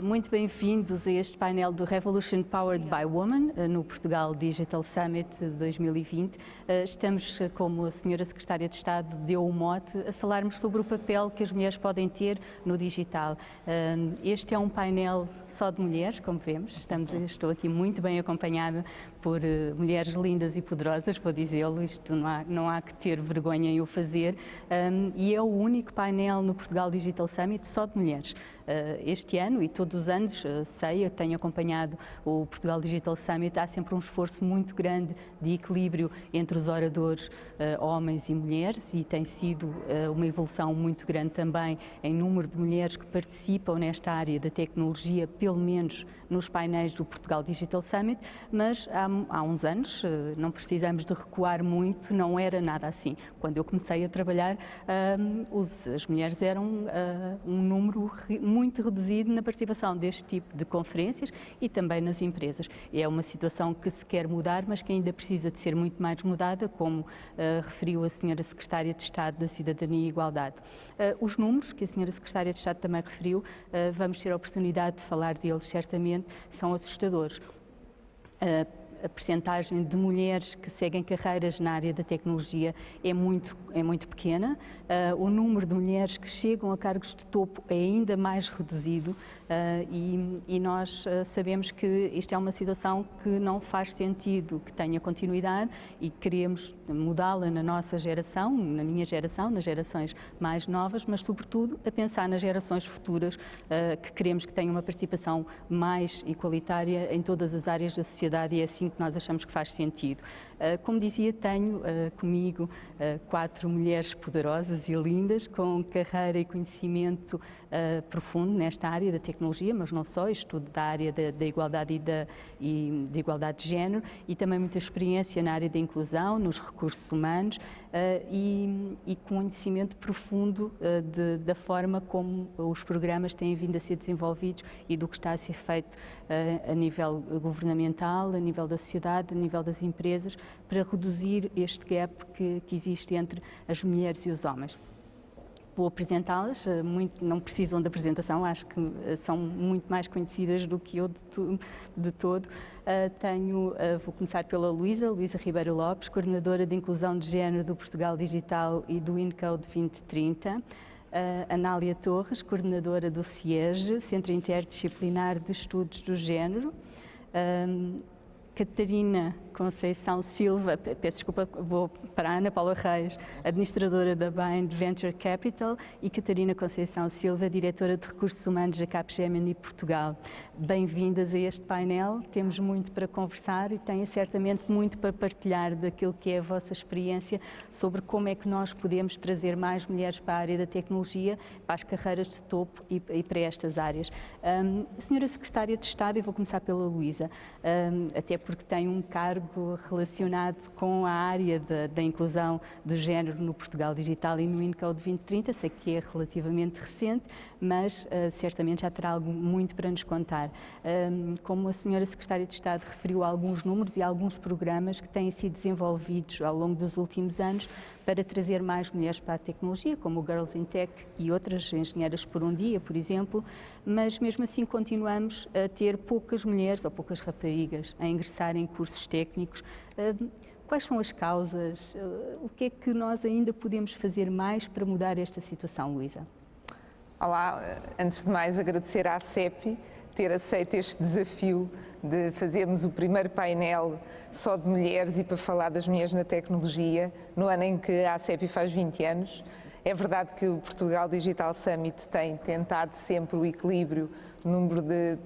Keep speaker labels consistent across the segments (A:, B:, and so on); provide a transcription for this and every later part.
A: Muito bem-vindos a este painel do Revolution Powered by Women, no Portugal Digital Summit 2020. Estamos, como a senhora Secretária de Estado deu o mote, a falarmos sobre o papel que as mulheres podem ter no digital. Este é um painel só de mulheres, como vemos. Estou aqui muito bem acompanhada por mulheres lindas e poderosas, vou dizê-lo, isto não há que ter vergonha em o fazer. E é o único painel no Portugal Digital Summit só de mulheres. Este ano e todos os anos, eu tenho acompanhado o Portugal Digital Summit, há sempre um esforço muito grande de equilíbrio entre os oradores, homens e mulheres, e tem sido uma evolução muito grande também em número de mulheres que participam nesta área da tecnologia, pelo menos nos painéis do Portugal Digital Summit, mas há uns anos, não precisamos de recuar muito, não era nada assim. Quando eu comecei a trabalhar, as mulheres eram um número muito reduzido na participação deste tipo de conferências e também nas empresas. É uma situação que se quer mudar, mas que ainda precisa de ser muito mais mudada, como referiu a senhora Secretária de Estado da Cidadania e Igualdade. Os números que a senhora Secretária de Estado também referiu, vamos ter a oportunidade de falar deles certamente, são assustadores. A percentagem de mulheres que seguem carreiras na área da tecnologia é muito pequena. O número de mulheres que chegam a cargos de topo é ainda mais reduzido e nós sabemos que isto é uma situação que não faz sentido que tenha continuidade e queremos mudá-la na nossa geração, na minha geração, nas gerações mais novas, mas sobretudo a pensar nas gerações futuras que queremos que tenham uma participação mais igualitária em todas as áreas da sociedade e é assim que nós achamos que faz sentido. Como dizia, tenho comigo 4 mulheres poderosas e lindas, com carreira e conhecimento profundo nesta área da tecnologia, mas não só, estudo da área da igualdade e de igualdade de género e também muita experiência na área da inclusão, nos recursos humanos e conhecimento profundo da forma como os programas têm vindo a ser desenvolvidos e do que está a ser feito a nível governamental, a nível da sociedade, a nível das empresas, para reduzir este gap que existe entre as mulheres e os homens. Vou apresentá-las, não precisam de apresentação, acho que são muito mais conhecidas do que eu de todo. Vou começar pela Luísa Ribeiro Lopes, coordenadora de Inclusão de Género do Portugal Digital e do InCode 2030. Anália Torres, coordenadora do CIEGE, Centro Interdisciplinar de Estudos do Género. Catarina Conceição Silva, peço desculpa, vou para a Ana Paula Reis, administradora da Bind Venture Capital, e Catarina Conceição Silva, diretora de Recursos Humanos da Capgemini Portugal. Bem-vindas a este painel, temos muito para conversar e têm certamente muito para partilhar daquilo que é a vossa experiência sobre como é que nós podemos trazer mais mulheres para a área da tecnologia, para as carreiras de topo e para estas áreas. Senhora Secretária de Estado, eu vou começar pela Luísa, até porque tem um cargo relacionado com a área da inclusão do género no Portugal Digital e no InCode 2030, sei que é relativamente recente, mas certamente já terá algo muito para nos contar. Como a senhora Secretária de Estado referiu alguns números e alguns programas que têm sido desenvolvidos ao longo dos últimos anos para trazer mais mulheres para a tecnologia, como o Girls in Tech e outras engenheiras por um dia, por exemplo, mas mesmo assim continuamos a ter poucas mulheres ou poucas raparigas a ingressar em cursos técnicos. Quais são as causas? O que é que nós ainda podemos fazer mais para mudar esta situação, Luísa?
B: Olá, antes de mais agradecer à ACEP ter aceito este desafio de fazermos o primeiro painel só de mulheres e para falar das mulheres na tecnologia, no ano em que a ACEP faz 20 anos. É verdade que o Portugal Digital Summit tem tentado sempre o equilíbrio, o número de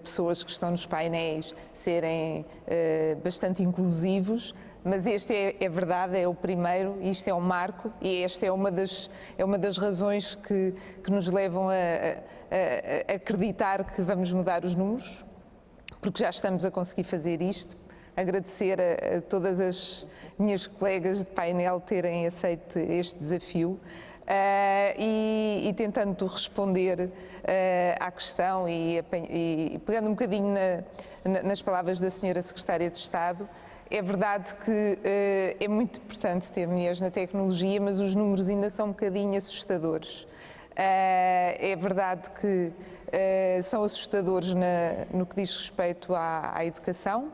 B: pessoas que estão nos painéis serem bastante inclusivos, mas este é verdade, é o primeiro, isto é um marco e esta é uma das razões que nos levam a acreditar que vamos mudar os números, porque já estamos a conseguir fazer isto. Agradecer a todas as minhas colegas de painel terem aceito este desafio. E tentando responder à questão e pegando um bocadinho nas palavras da senhora Secretária de Estado, é verdade que é muito importante ter mulheres na tecnologia, mas os números ainda são um bocadinho assustadores. É verdade que são assustadores no que diz respeito à educação,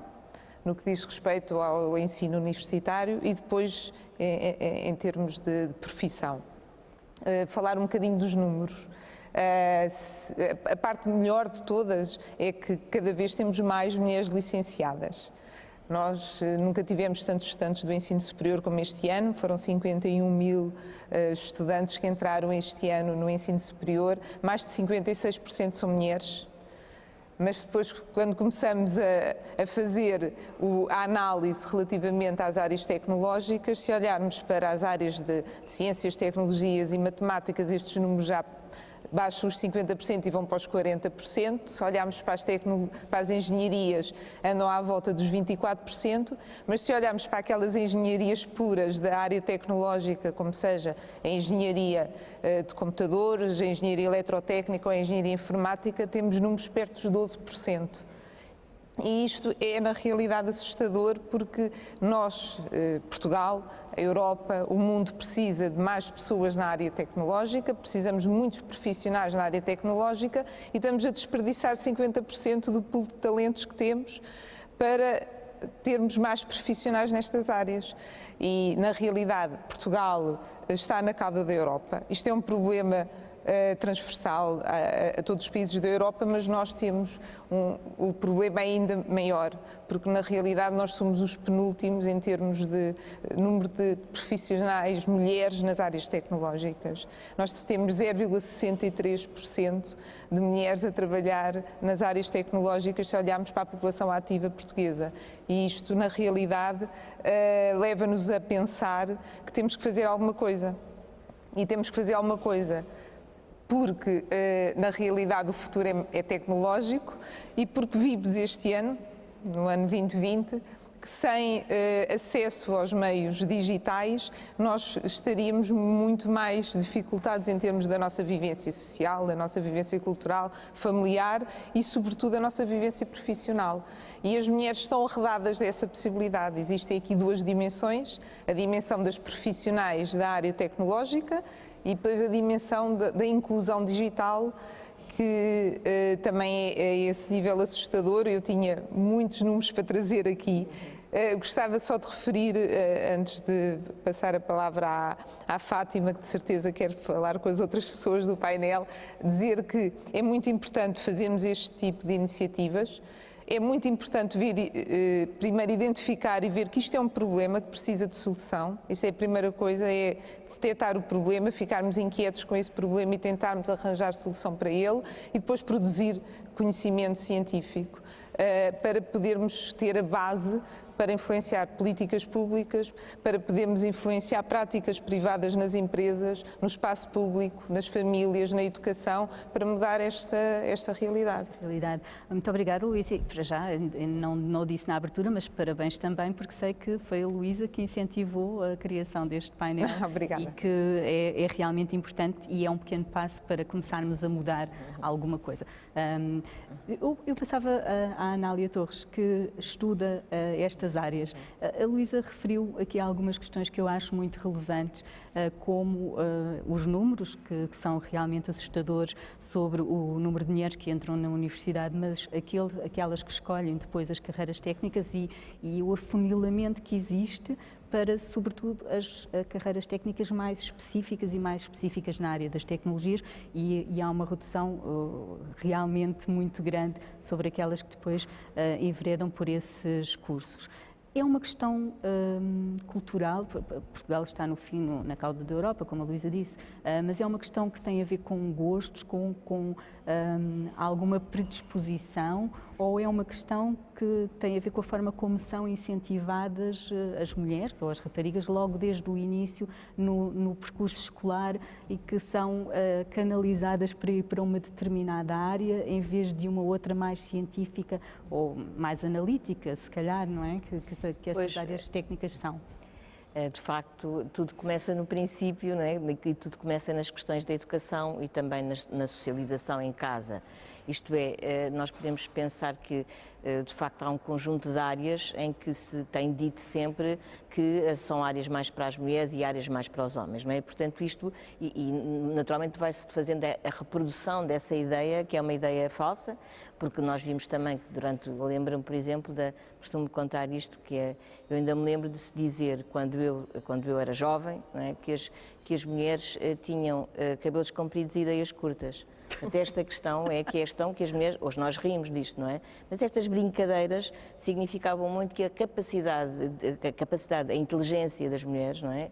B: no que diz respeito ao ensino universitário e depois em termos de profissão. Falar um bocadinho dos números. A parte melhor de todas é que cada vez temos mais mulheres licenciadas. Nós nunca tivemos tantos estudantes do ensino superior como este ano, foram 51 mil estudantes que entraram este ano no ensino superior, mais de 56% são mulheres. Mas depois, quando começamos a fazer a análise relativamente às áreas tecnológicas, se olharmos para as áreas de ciências, tecnologias e matemáticas, estes números já baixam os 50% e vão para os 40%. Se olharmos para as engenharias, andam à volta dos 24%, mas se olharmos para aquelas engenharias puras da área tecnológica, como seja a engenharia de computadores, a engenharia eletrotécnica ou a engenharia informática, temos números perto dos 12%. E isto é, na realidade, assustador porque nós, Portugal, a Europa, o mundo precisa de mais pessoas na área tecnológica, precisamos de muitos profissionais na área tecnológica e estamos a desperdiçar 50% do pool de talentos que temos para termos mais profissionais nestas áreas. E, na realidade, Portugal está na cauda da Europa. Isto é um problema transversal a todos os países da Europa, mas nós temos o problema ainda maior, porque na realidade nós somos os penúltimos em termos de número de profissionais mulheres nas áreas tecnológicas. Nós temos 0,63% de mulheres a trabalhar nas áreas tecnológicas se olharmos para a população ativa portuguesa. E isto, na realidade, leva-nos a pensar que temos que fazer alguma coisa. E temos que fazer alguma coisa porque, na realidade, o futuro é tecnológico e porque vimos este ano, no ano 2020, que sem acesso aos meios digitais nós estaríamos muito mais dificultados em termos da nossa vivência social, da nossa vivência cultural, familiar e, sobretudo, da nossa vivência profissional. E as mulheres estão arredadas dessa possibilidade. Existem aqui duas dimensões, a dimensão das profissionais da área tecnológica e depois a dimensão da inclusão digital, que também é esse nível assustador. Eu tinha muitos números para trazer aqui. Gostava só de referir, antes de passar a palavra à Fátima, que de certeza quer falar com as outras pessoas do painel, dizer que é muito importante fazermos este tipo de iniciativas. É muito importante primeiro identificar e ver que isto é um problema que precisa de solução. Isso é a primeira coisa, é detectar o problema, ficarmos inquietos com esse problema e tentarmos arranjar solução para ele e depois produzir conhecimento científico para podermos ter a base para influenciar políticas públicas, para podermos influenciar práticas privadas nas empresas, no espaço público, nas famílias, na educação, para mudar esta realidade.
A: Muito obrigada, Luísa. Para já, não disse na abertura, mas parabéns também, porque sei que foi a Luísa que incentivou a criação deste painel.
B: Obrigada.
A: E que é realmente importante e é um pequeno passo para começarmos a mudar alguma coisa. Eu passava à Anália Torres, que estuda estas áreas. A Luísa referiu aqui algumas questões que eu acho muito relevantes, como os números, que são realmente assustadores sobre o número de mulheres que entram na universidade, mas aquelas que escolhem depois as carreiras técnicas e o afunilamento que existe para, sobretudo, as carreiras técnicas mais específicas na área das tecnologias e há uma redução realmente muito grande sobre aquelas que depois enveredam por esses cursos. É uma questão cultural. Portugal está no fim, na cauda da Europa, como a Luísa disse, mas é uma questão que tem a ver com gostos, com alguma predisposição, ou é uma questão que tem a ver com a forma como são incentivadas as mulheres ou as raparigas logo desde o início no percurso escolar e que são canalizadas para ir para uma determinada área em vez de uma outra mais científica ou mais analítica, se calhar, não é? Que essas áreas técnicas são.
C: De facto, tudo começa no princípio, não é? E tudo começa nas questões da educação e também na socialização em casa. Isto é, nós podemos pensar que, de facto, há um conjunto de áreas em que se tem dito sempre que são áreas mais para as mulheres e áreas mais para os homens, não é? Portanto, isto, e naturalmente vai-se fazendo a reprodução dessa ideia, que é uma ideia falsa, porque nós vimos também que eu lembro-me, por exemplo, costumo contar isto, que é, eu ainda me lembro de se dizer, quando eu era jovem, não é, que as mulheres tinham cabelos compridos e ideias curtas. Até esta questão é que as mulheres, hoje nós rimos disto, não é? Mas estas brincadeiras significavam muito que a capacidade, a inteligência das mulheres, não é?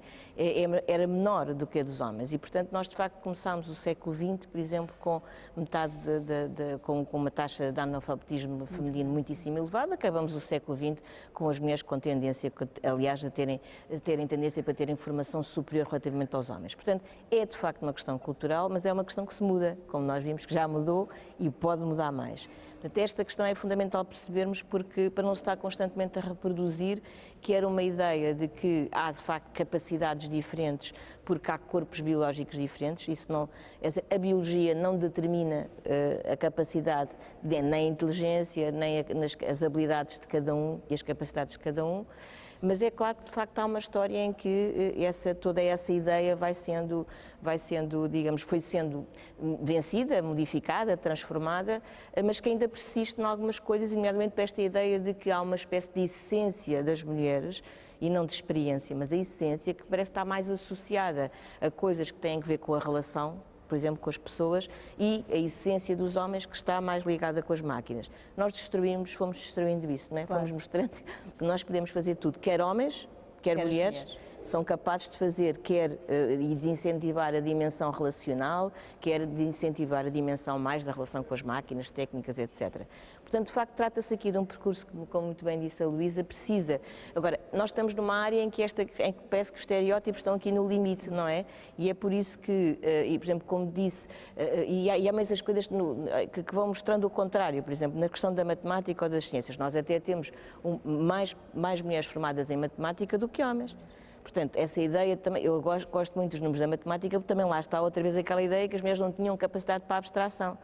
C: Era menor do que a dos homens e, portanto, nós de facto começámos o século XX, por exemplo, com metade com uma taxa de analfabetismo feminino muitíssimo elevada, acabamos o século XX com as mulheres com tendência, aliás, a terem tendência para ter informação superior relativamente aos homens. Portanto, é de facto uma questão cultural, mas é uma questão que se muda, como nós vimos que já mudou e pode mudar mais. Portanto, esta questão é fundamental percebermos porque, para não se estar constantemente a reproduzir, que era uma ideia de que há, de facto, capacidades diferentes porque há corpos biológicos diferentes. A biologia não determina a capacidade, nem a inteligência, nem as habilidades de cada um e as capacidades de cada um. Mas é claro que, de facto, há uma história em que toda essa ideia foi sendo vencida, modificada, transformada, mas que ainda persiste em algumas coisas, nomeadamente para esta ideia de que há uma espécie de essência das mulheres, e não de experiência, mas a essência que parece estar mais associada a coisas que têm a ver com a relação, por exemplo, com as pessoas, e a essência dos homens que está mais ligada com as máquinas. Nós fomos destruindo isso, não é? Claro. Fomos mostrando que nós podemos fazer tudo, quer homens, quer mulheres. São capazes de fazer, e de incentivar a dimensão relacional, quer de incentivar a dimensão mais da relação com as máquinas, técnicas, etc. Portanto, de facto, trata-se aqui de um percurso que, como muito bem disse a Luísa, precisa. Agora, nós estamos numa área em que parece que os estereótipos estão aqui no limite, não é? E é por isso que, por exemplo, como disse, e há mais as coisas que vão mostrando o contrário, por exemplo, na questão da matemática ou das ciências. Nós até temos mais mulheres formadas em matemática do que homens. Portanto, essa ideia também, eu gosto muito dos números da matemática, porque também lá está outra vez aquela ideia que as mulheres não tinham capacidade para a abstração.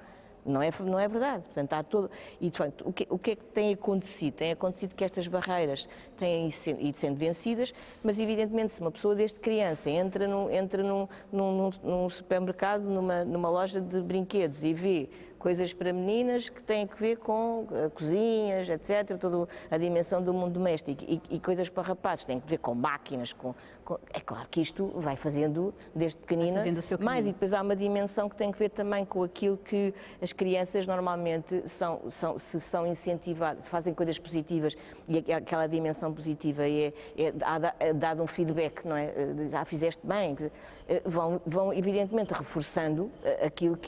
C: Não é verdade. Portanto, há todo. E, de facto, o que é que tem acontecido? Tem acontecido que estas barreiras têm ido sendo vencidas, mas, evidentemente, se uma pessoa desde criança entra num supermercado, numa loja de brinquedos e vê coisas para meninas que têm a ver com cozinhas, etc., toda a dimensão do mundo doméstico, e coisas para rapazes têm a ver com máquinas, é claro que isto vai fazendo desde pequenina mais, e depois há uma dimensão que tem a ver também com aquilo que as crianças normalmente se são incentivadas, fazem coisas positivas, e aquela dimensão positiva é dado um feedback, não é? Já fizeste bem, vão evidentemente reforçando aquilo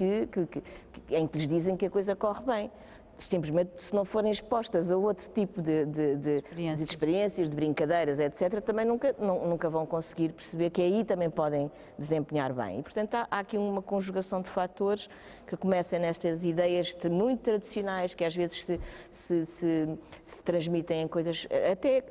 C: em que lhes dizem que a coisa corre bem. Simplesmente, se não forem expostas a outro tipo de experiências, de brincadeiras, etc., também nunca vão conseguir perceber que aí também podem desempenhar bem. E, portanto, há aqui uma conjugação de fatores que começa nestas ideias muito tradicionais, que às vezes se transmitem em coisas, até,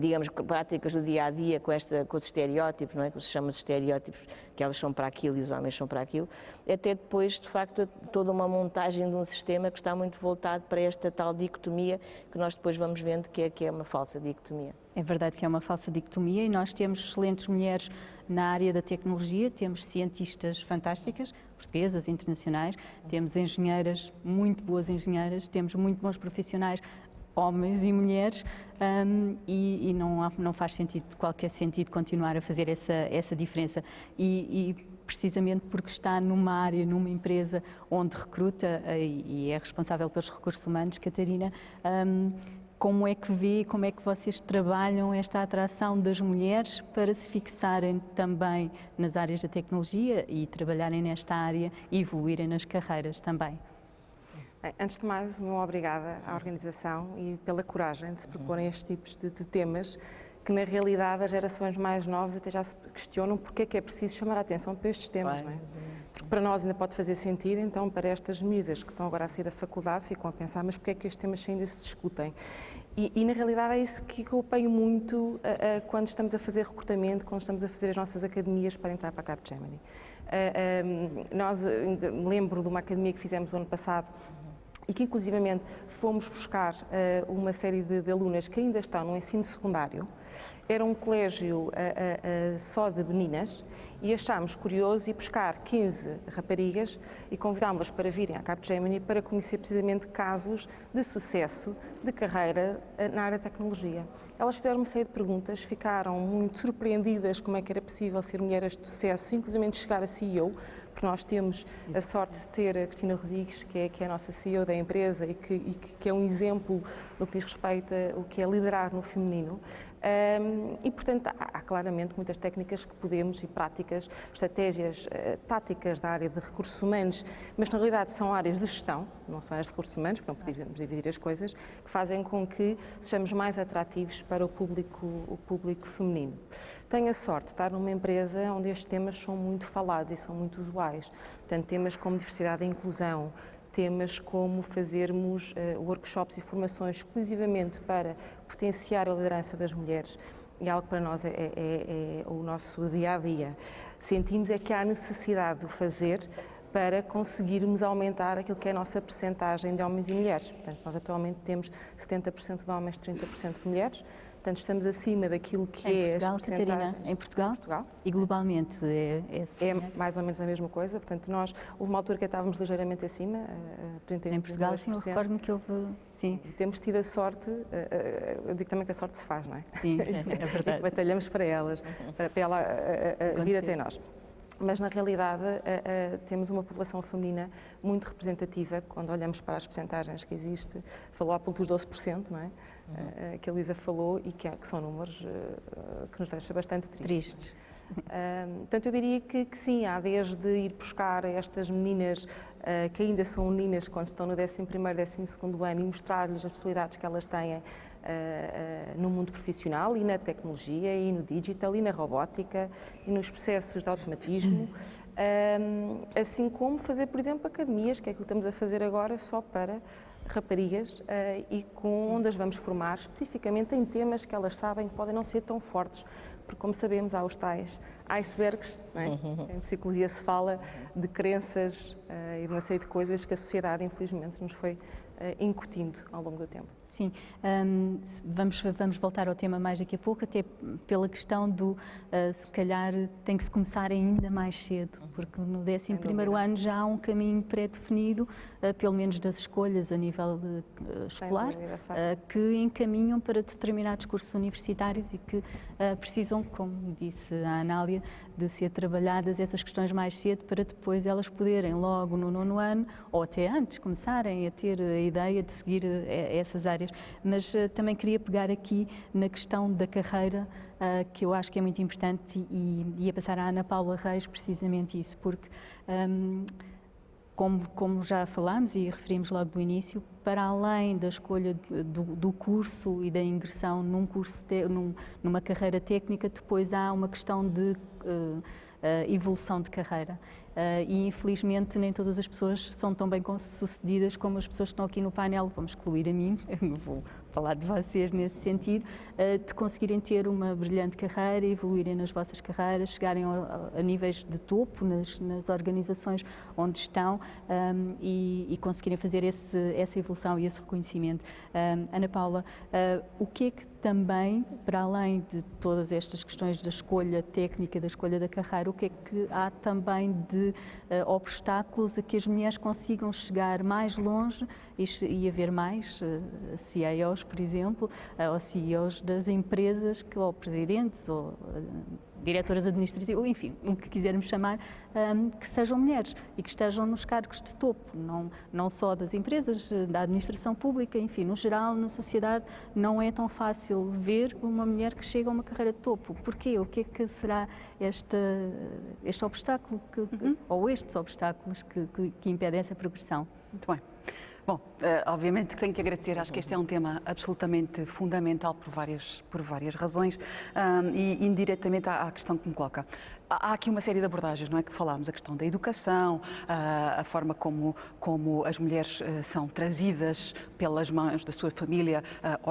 C: digamos, práticas do dia-a-dia, com os estereótipos, não é? Que se chama de estereótipos, que elas são para aquilo e os homens são para aquilo, até depois, de facto, toda uma montagem de um sistema que está muito voltado para esta tal dicotomia que nós depois vamos vendo que é uma falsa dicotomia.
A: É verdade que é uma falsa dicotomia e nós temos excelentes mulheres na área da tecnologia, temos cientistas fantásticas, portuguesas, internacionais, temos engenheiras, muito boas engenheiras, temos muito bons profissionais, homens e mulheres, e não faz qualquer sentido continuar a fazer essa diferença. E precisamente porque está numa área, numa empresa onde recruta e é responsável pelos recursos humanos, Catarina, como é que vê, como é que vocês trabalham esta atração das mulheres para se fixarem também nas áreas da tecnologia e trabalharem nesta área e evoluírem nas carreiras também?
D: Bem, antes de mais, muito obrigada à organização e pela coragem de se proporem estes tipos de temas que, na realidade, as gerações mais novas até já se questionam porque é que é preciso chamar a atenção para estes temas, não é? Porque para nós ainda pode fazer sentido, então para estas miúdas que estão agora a sair da faculdade ficam a pensar, mas porque é que estes temas ainda se discutem? E na realidade é isso que eu apoio muito quando estamos a fazer recrutamento, quando estamos a fazer as nossas academias para entrar para a Capgemini. Me lembro de uma academia que fizemos o ano passado e que inclusivamente fomos buscar uma série de alunas que ainda estão no ensino secundário. Era um colégio só de meninas e achámos curioso ir buscar 15 raparigas e convidámos-las para virem à Capgemini para conhecer precisamente casos de sucesso de carreira na área da tecnologia. Elas fizeram uma série de perguntas, ficaram muito surpreendidas como é que era possível ser mulheres de sucesso, inclusive chegar a CEO, porque nós temos a sorte de ter a Cristina Rodrigues, que é a nossa CEO da empresa e que é um exemplo no que diz respeito ao que é liderar no feminino. E, portanto, há claramente muitas técnicas que podemos e práticas, estratégias táticas da área de recursos humanos, mas na realidade são áreas de gestão, não são áreas de recursos humanos, porque não podemos dividir as coisas, que fazem com que sejamos mais atrativos para o público feminino. Tenho a sorte de estar numa empresa onde estes temas são muito falados e são muito usuais. Portanto, temas como diversidade e inclusão, temas como fazermos workshops e formações exclusivamente para potenciar a liderança das mulheres, é algo que para nós é o nosso dia-a-dia. Sentimos que há necessidade de o fazer para conseguirmos aumentar aquilo que é a nossa percentagem de homens e mulheres. Portanto, nós atualmente temos 70% de homens, 30% de mulheres. Portanto, estamos acima daquilo que é as percentagens.
A: Em Portugal? E globalmente
D: é mais ou menos a mesma coisa. Portanto, houve uma altura que estávamos ligeiramente acima, 31%.
A: Em Portugal, sim, eu recordo-me que houve... Sim.
D: E temos tido a sorte, eu digo também que a sorte se faz, não é?
A: Sim, é verdade.
D: E batalhamos para elas, para ela vir até nós. Mas, na realidade, temos uma população feminina muito representativa. Quando olhamos para as percentagens que existe, falou há pouco dos 12%, não é? Que a Elisa falou e que são números que nos deixam bastante tristes. Portanto, eu diria que sim, há desde ir buscar estas meninas que ainda são meninas quando estão no 11º, 12º ano e mostrar-lhes as possibilidades que elas têm no mundo profissional e na tecnologia e no digital e na robótica e nos processos de automatismo, assim como fazer, por exemplo, academias, que é aquilo que estamos a fazer agora só para raparigas e onde as vamos formar especificamente em temas que elas sabem que podem não ser tão fortes, porque como sabemos há os tais icebergs, não é? Em psicologia se fala de crenças e de uma série de coisas que a sociedade infelizmente nos foi incutindo ao longo do tempo.
A: Sim, vamos voltar ao tema mais daqui a pouco, até pela questão do, se calhar, tem que se começar ainda mais cedo, porque no 11º ano já há um caminho pré-definido, pelo menos das escolhas a nível escolar, que encaminham para determinados cursos universitários e que precisam, como disse a Anália, de ser trabalhadas essas questões mais cedo para depois elas poderem logo no 9º ano, ou até antes, começarem a ter a ideia de seguir essas áreas. Mas também queria pegar aqui na questão da carreira, que eu acho que é muito importante e ia passar à Ana Paula Reis precisamente isso, porque como já falámos e referimos logo do início, para além da escolha do curso e da ingressão num curso numa carreira técnica, depois há uma questão de evolução de carreira. E infelizmente nem todas as pessoas são tão bem sucedidas como as pessoas que estão aqui no painel, vamos excluir a mim, vou falar de vocês nesse sentido, de conseguirem ter uma brilhante carreira, evoluírem nas vossas carreiras, chegarem a níveis de topo nas organizações onde estão e conseguirem fazer essa evolução e esse reconhecimento. Ana Paula, o que é que também, para além de todas estas questões da escolha técnica, da escolha da carreira, o que é que há também de obstáculos a que as mulheres consigam chegar mais longe e haver mais CEOs, por exemplo, ou CEOs das empresas, ou presidentes, ou diretoras administrativas, ou enfim, o que quisermos chamar, que sejam mulheres e que estejam nos cargos de topo, não só das empresas, da administração pública, enfim, no geral, na sociedade, não é tão fácil ver uma mulher que chega a uma carreira de topo. Porquê? O que é que será este obstáculo, ou estes obstáculos que impedem essa progressão?
E: Muito bem. Bom, obviamente tenho que agradecer, acho que este é um tema absolutamente fundamental por várias razões e indiretamente à questão que me coloca. há aqui uma série de abordagens, não é, que falámos, a questão da educação, a forma como as mulheres são trazidas pelas mãos da sua família.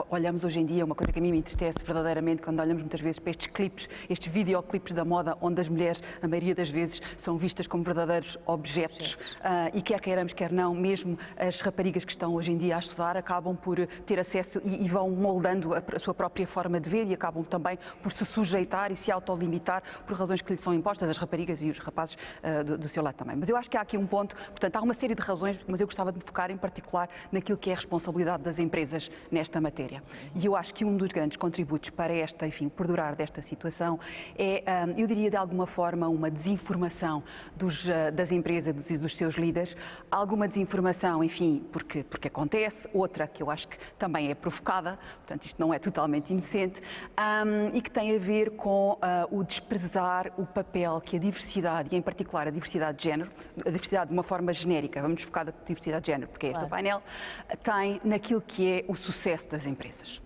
E: Olhamos hoje em dia, uma coisa que a mim me entristece verdadeiramente, quando olhamos muitas vezes para estes clipes, estes videoclipes da moda, onde as mulheres, a maioria das vezes, são vistas como verdadeiros objetos. E quer queiramos, quer não, mesmo as raparigas que estão hoje em dia a estudar acabam por ter acesso e vão moldando a sua própria forma de ver e acabam também por se sujeitar e se autolimitar por razões que lhes são impostas, as raparigas e os rapazes do seu lado também. Mas eu acho que há aqui um ponto, portanto, há uma série de razões, mas eu gostava de me focar em particular naquilo que é a responsabilidade das empresas nesta matéria. E eu acho que um dos grandes contributos para esta, enfim, perdurar desta situação é, eu diria de alguma forma, uma desinformação das empresas e dos seus líderes, alguma desinformação, enfim, porque acontece, outra que eu acho que também é provocada, portanto, isto não é totalmente inocente, e que tem a ver com o desprezar o papel que a diversidade, e em particular a diversidade de género, a diversidade de uma forma genérica, vamos focar na diversidade de género, porque é este o painel, tem naquilo que é o sucesso das empresas.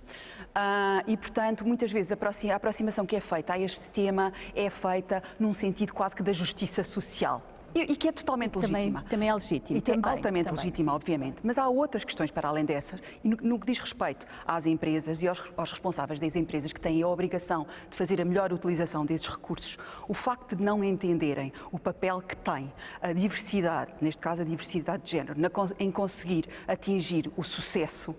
E: E, portanto, muitas vezes a aproximação que é feita a este tema é feita num sentido quase que da justiça social. E que é totalmente legítima.
A: Também é legítimo.
E: E altamente legítima, obviamente. Mas há outras questões para além dessas. E no que diz respeito às empresas e aos responsáveis das empresas que têm a obrigação de fazer a melhor utilização desses recursos, o facto de não entenderem o papel que tem a diversidade, neste caso a diversidade de género, em conseguir atingir o sucesso,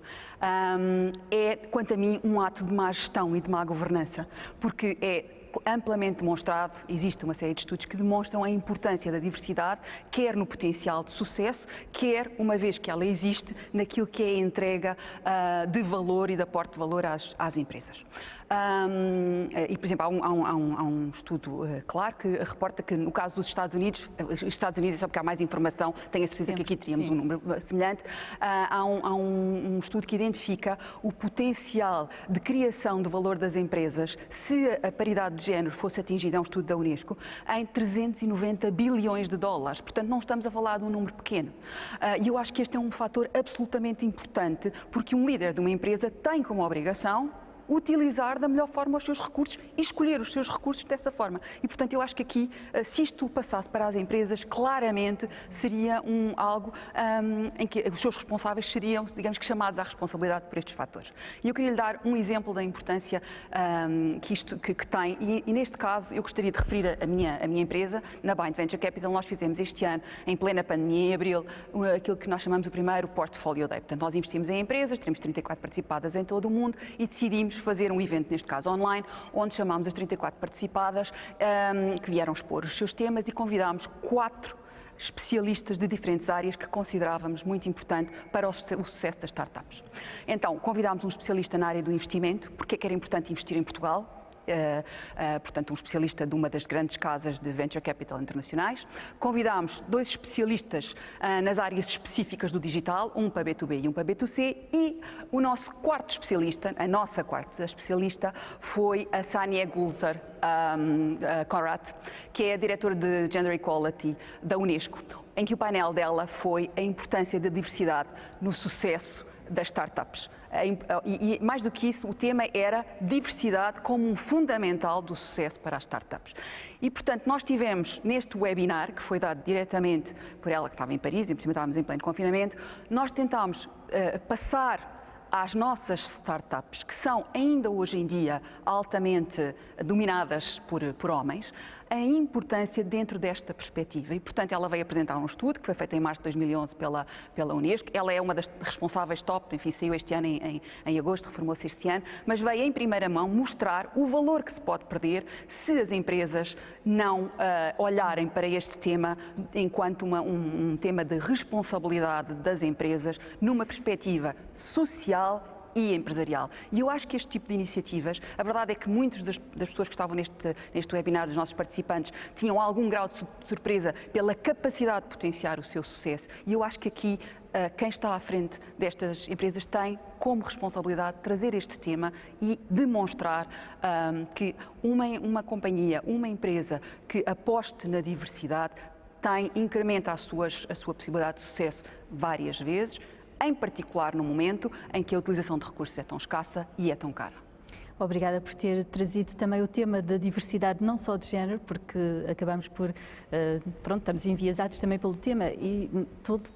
E: é, quanto a mim, um ato de má gestão e de má governança. Porque é amplamente demonstrado, existe uma série de estudos que demonstram a importância da diversidade, quer no potencial de sucesso, quer, uma vez que ela existe, naquilo que é a entrega de valor e de aporte de valor às empresas. E, por exemplo, há um estudo claro que reporta que, no caso dos Estados Unidos, é só porque há mais informação, tenho a certeza que aqui teríamos um número semelhante, há um estudo que identifica o potencial de criação de valor das empresas se a paridade de género fosse atingida, é um estudo da Unesco, em 390 bilhões de dólares. Portanto, não estamos a falar de um número pequeno. E eu acho que este é um fator absolutamente importante, porque um líder de uma empresa tem como obrigação utilizar da melhor forma os seus recursos e escolher os seus recursos dessa forma. E, portanto, eu acho que aqui, se isto passasse para as empresas, claramente seria algo em que os seus responsáveis seriam, digamos que, chamados à responsabilidade por estes fatores. E eu queria lhe dar um exemplo da importância que isto tem, e neste caso eu gostaria de referir a minha empresa, na Bind Venture Capital. Nós fizemos este ano, em plena pandemia, em abril, aquilo que nós chamamos o primeiro Portfolio Day. Portanto, nós investimos em empresas, temos 34 participadas em todo o mundo e decidimos fazer um evento, neste caso online, onde chamámos as 34 participadas que vieram expor os seus temas e convidámos 4 especialistas de diferentes áreas que considerávamos muito importante para o sucesso das startups. Então, convidámos um especialista na área do investimento, porque é que era importante investir em Portugal. Portanto, um especialista de uma das grandes casas de venture capital internacionais. Convidámos 2 especialistas nas áreas específicas do digital, um para B2B e um para B2C, e o nosso quarto especialista, a nossa quarta especialista, foi a Sania Gulzer Conrad, que é a diretora de Gender Equality da Unesco, em que o painel dela foi a importância da diversidade no sucesso das startups. E mais do que isso, o tema era diversidade como um fundamental do sucesso para as startups. E, portanto, nós tivemos neste webinar, que foi dado diretamente por ela, que estava em Paris, e por cima estávamos em pleno confinamento, nós tentámos passar às nossas startups, que são ainda hoje em dia altamente dominadas por homens, a importância dentro desta perspectiva. E, portanto, ela veio apresentar um estudo que foi feito em março de 2011 pela Unesco. Ela é uma das responsáveis top, enfim, saiu este ano em agosto, reformou-se este ano, mas veio em primeira mão mostrar o valor que se pode perder se as empresas não olharem para este tema enquanto um tema de responsabilidade das empresas numa perspectiva social e empresarial. E eu acho que este tipo de iniciativas, a verdade é que muitas das pessoas que estavam neste webinar, dos nossos participantes, tinham algum grau de surpresa pela capacidade de potenciar o seu sucesso. E eu acho que aqui quem está à frente destas empresas tem como responsabilidade trazer este tema e demonstrar que uma companhia, uma empresa que aposte na diversidade incrementa a sua possibilidade de sucesso várias vezes, em particular no momento em que a utilização de recursos é tão escassa e é tão cara.
A: Obrigada por ter trazido também o tema da diversidade, não só de género, porque acabamos por, pronto, estamos enviesados também pelo tema e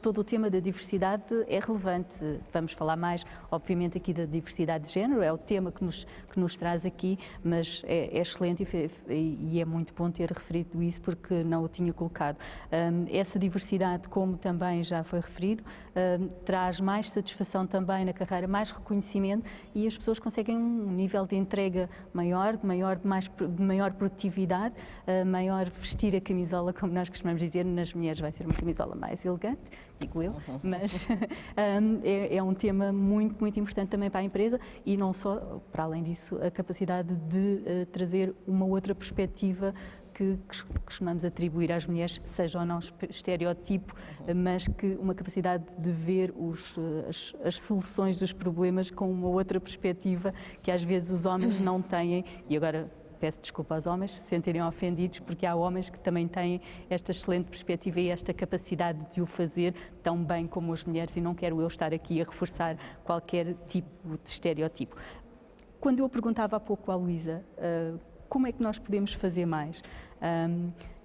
A: todo o tema da diversidade é relevante. Vamos falar mais, obviamente, aqui da diversidade de género, é o tema que nos traz aqui, mas é excelente e é muito bom ter referido isso porque não o tinha colocado. Essa diversidade, como também já foi referido, traz mais satisfação também na carreira, mais reconhecimento e as pessoas conseguem um nível de entrega maior, de maior produtividade, maior vestir a camisola, como nós costumamos dizer, nas mulheres vai ser uma camisola mais elegante, digo eu, mas é um tema muito, muito importante também para a empresa e não só, para além disso, a capacidade de trazer uma outra perspectiva que costumamos atribuir às mulheres, seja ou não estereotipo, mas que uma capacidade de ver as soluções dos problemas com uma outra perspectiva que às vezes os homens não têm. E agora peço desculpa aos homens se sentirem ofendidos, porque há homens que também têm esta excelente perspectiva e esta capacidade de o fazer tão bem como as mulheres e não quero eu estar aqui a reforçar qualquer tipo de estereotipo. Quando eu perguntava há pouco à Luísa como é que nós podemos fazer mais?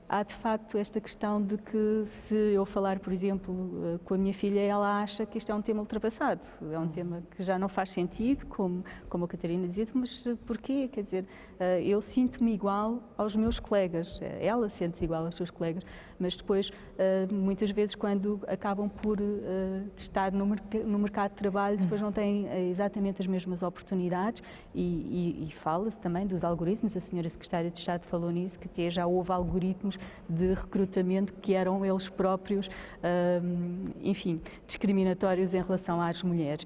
A: Há de facto esta questão de que se eu falar, por exemplo, com a minha filha, ela acha que isto é um tema ultrapassado, é um tema que já não faz sentido, como a Catarina dizia, mas porquê? Quer dizer, eu sinto-me igual aos meus colegas, ela sente-se igual aos seus colegas, mas depois, muitas vezes, quando acabam por estar no mercado de trabalho, depois não têm exatamente as mesmas oportunidades e fala-se também dos algoritmos, a senhora Secretária de Estado falou nisso, que até já houve algoritmos de recrutamento que eram eles próprios, enfim, discriminatórios em relação às mulheres.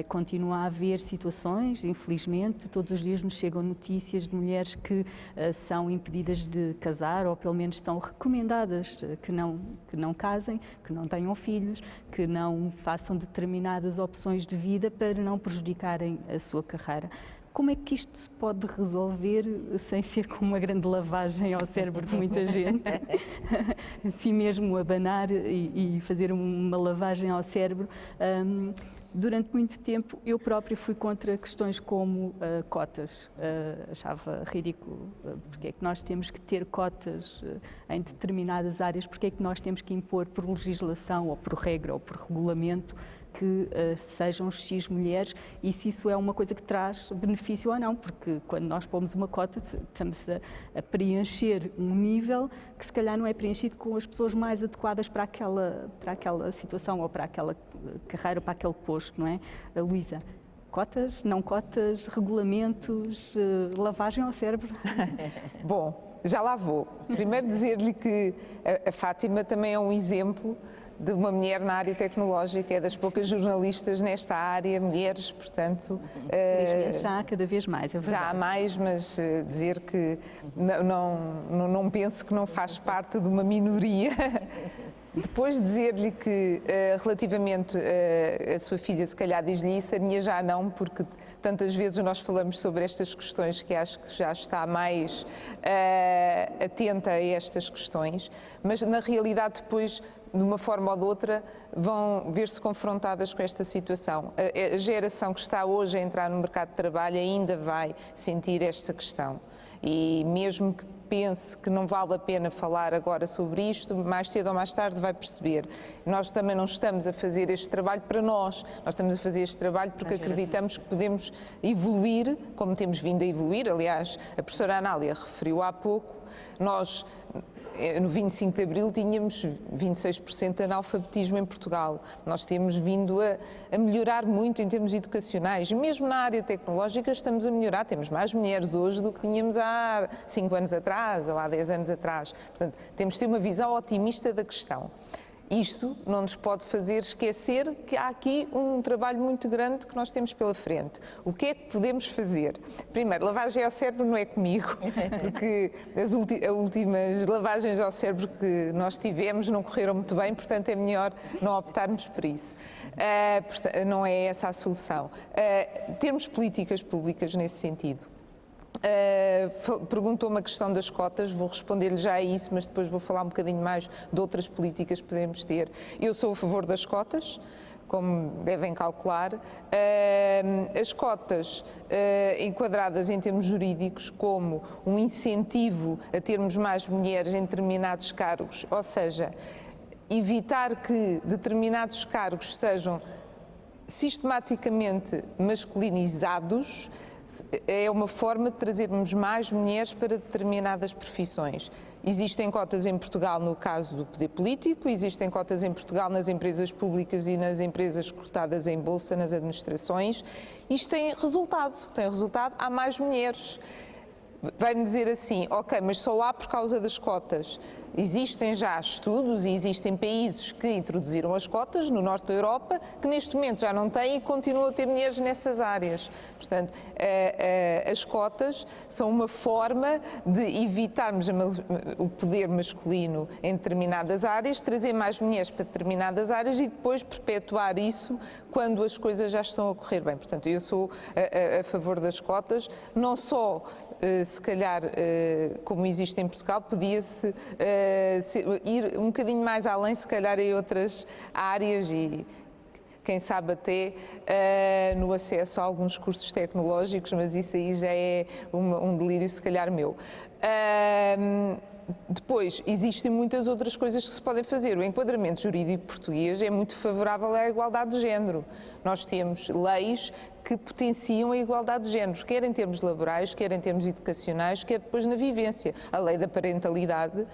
A: Continua a haver situações, infelizmente, todos os dias nos chegam notícias de mulheres que são impedidas de casar ou pelo menos são recomendadas que não casem, que não tenham filhos, que não façam determinadas opções de vida para não prejudicarem a sua carreira. Como é que isto se pode resolver sem ser com uma grande lavagem ao cérebro de muita gente? Assim mesmo abanar e fazer uma lavagem ao cérebro. Durante muito tempo eu própria fui contra questões como cotas. Achava ridículo porque é que nós temos que ter cotas em determinadas áreas, porque é que nós temos que impor por legislação ou por regra ou por regulamento que sejam X mulheres e se isso é uma coisa que traz benefício ou não, porque quando nós pomos uma cota estamos a preencher um nível que se calhar não é preenchido com as pessoas mais adequadas para aquela situação ou para aquela carreira, para aquele posto, não é? Luísa, cotas, não cotas, regulamentos, lavagem ao cérebro?
B: Bom, já lá vou. Primeiro dizer-lhe que a Fátima também é um exemplo de uma mulher na área tecnológica, é das poucas jornalistas nesta área, mulheres, portanto...
A: Felizmente já há cada vez mais, é verdade.
B: Já há mais, mas dizer que não penso que não faz parte de uma minoria. Depois dizer-lhe que relativamente a sua filha, se calhar diz-lhe isso, a minha já não, porque tantas vezes nós falamos sobre estas questões que acho que já está mais atenta a estas questões, mas na realidade depois, de uma forma ou de outra, vão ver-se confrontadas com esta situação. A geração que está hoje a entrar no mercado de trabalho ainda vai sentir esta questão. E mesmo que pense que não vale a pena falar agora sobre isto, mais cedo ou mais tarde vai perceber. Nós também não estamos a fazer este trabalho para nós estamos a fazer este trabalho porque acreditamos que podemos evoluir, como temos vindo a evoluir. Aliás, a professora Anália referiu há pouco, nós no 25 de Abril tínhamos 26% de analfabetismo em Portugal. Nós temos vindo a melhorar muito em termos educacionais. Mesmo na área tecnológica estamos a melhorar. Temos mais mulheres hoje do que tínhamos há 5 anos atrás ou há 10 anos atrás. Portanto, temos de ter uma visão otimista da questão. Isto não nos pode fazer esquecer que há aqui um trabalho muito grande que nós temos pela frente. O que é que podemos fazer? Primeiro, lavagem ao cérebro não é comigo, porque as últimas lavagens ao cérebro que nós tivemos não correram muito bem, portanto é melhor não optarmos por isso. Não é essa a solução. Termos políticas públicas nesse sentido. Perguntou-me a questão das cotas, vou responder-lhe já a isso, mas depois vou falar um bocadinho mais de outras políticas que podemos ter. Eu sou a favor das cotas, como devem calcular. As cotas enquadradas em termos jurídicos como um incentivo a termos mais mulheres em determinados cargos, ou seja, evitar que determinados cargos sejam sistematicamente masculinizados, é uma forma de trazermos mais mulheres para determinadas profissões. Existem cotas em Portugal no caso do poder político, existem cotas em Portugal nas empresas públicas e nas empresas cotadas em bolsa, nas administrações. Isto tem resultado, há mais mulheres. Vai-me dizer assim, ok, mas só há por causa das cotas. Existem já estudos e existem países que introduziram as cotas, no norte da Europa, que neste momento já não têm e continuam a ter mulheres nessas áreas. Portanto, as cotas são uma forma de evitarmos o poder masculino em determinadas áreas, trazer mais mulheres para determinadas áreas e depois perpetuar isso quando as coisas já estão a correr bem. Portanto, eu sou a favor das cotas, não só se calhar, como existe em Portugal, podia-se ir um bocadinho mais além, se calhar, em outras áreas e, quem sabe, até no acesso a alguns cursos tecnológicos, mas isso aí já é um delírio, se calhar, meu. Depois, existem muitas outras coisas que se podem fazer. O enquadramento jurídico português é muito favorável à igualdade de género. Nós temos leis que potenciam a igualdade de género, quer em termos laborais, quer em termos educacionais, quer depois na vivência. A lei da parentalidade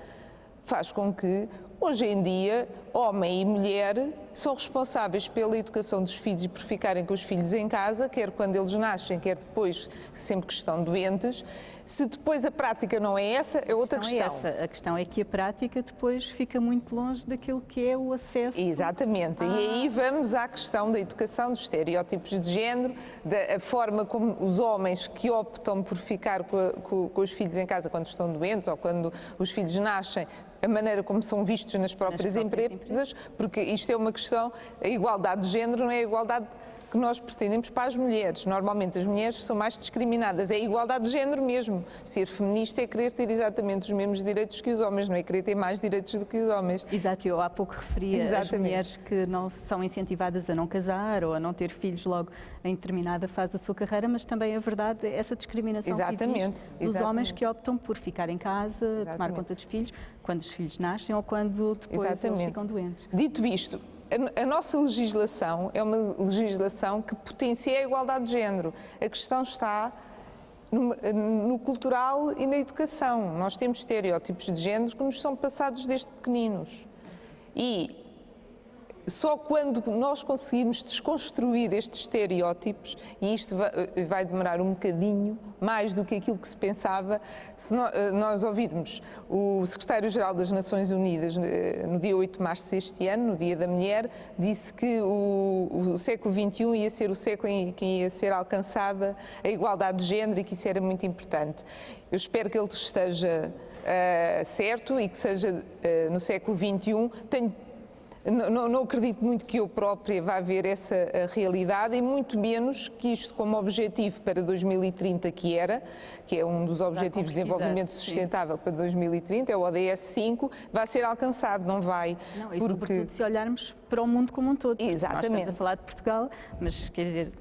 B: faz com que, hoje em dia, homem e mulher são responsáveis pela educação dos filhos e por ficarem com os filhos em casa, quer quando eles nascem, quer depois, sempre que estão doentes. Se depois a prática não é essa, é outra questão.
A: A questão é que a prática depois fica muito longe daquilo que é o acesso.
B: Exatamente. E aí vamos à questão da educação, dos estereótipos de género, da forma como os homens que optam por ficar com os filhos em casa quando estão doentes ou quando os filhos nascem, a maneira como são vistos nas próprias empresas, porque isto é uma questão, a igualdade de género não é a igualdade que nós pretendemos para as mulheres. Normalmente as mulheres são mais discriminadas, é a igualdade de género mesmo. Ser feminista é querer ter exatamente os mesmos direitos que os homens, não é querer ter mais direitos do que os homens.
A: Exato, eu há pouco referia as mulheres que não são incentivadas a não casar ou a não ter filhos logo em determinada fase da sua carreira, mas também a verdade é essa discriminação que existe dos homens que optam por ficar em casa, tomar conta dos filhos, quando os filhos nascem ou quando depois eles ficam doentes.
B: Dito isto, a nossa legislação é uma legislação que potencia a igualdade de género. A questão está no cultural e na educação. Nós temos estereótipos de género que nos são passados desde pequeninos. E só quando nós conseguimos desconstruir estes estereótipos, e isto vai demorar um bocadinho, mais do que aquilo que se pensava, se nós ouvirmos o secretário-geral das Nações Unidas, no dia 8 de março deste ano, no Dia da Mulher, disse que o século XXI ia ser o século em que ia ser alcançada a igualdade de género e que isso era muito importante. Eu espero que ele esteja certo e que seja no século XXI. Não acredito muito que eu própria vá ver essa realidade e muito menos que isto como objetivo para 2030 que é um dos Objetivos de Desenvolvimento Sustentável para 2030, é o ODS 5, vai ser alcançado, não vai.
A: Não, e sobretudo se olharmos para o mundo como um todo.
B: Exatamente.
A: Nós estamos a falar de Portugal, mas quer dizer,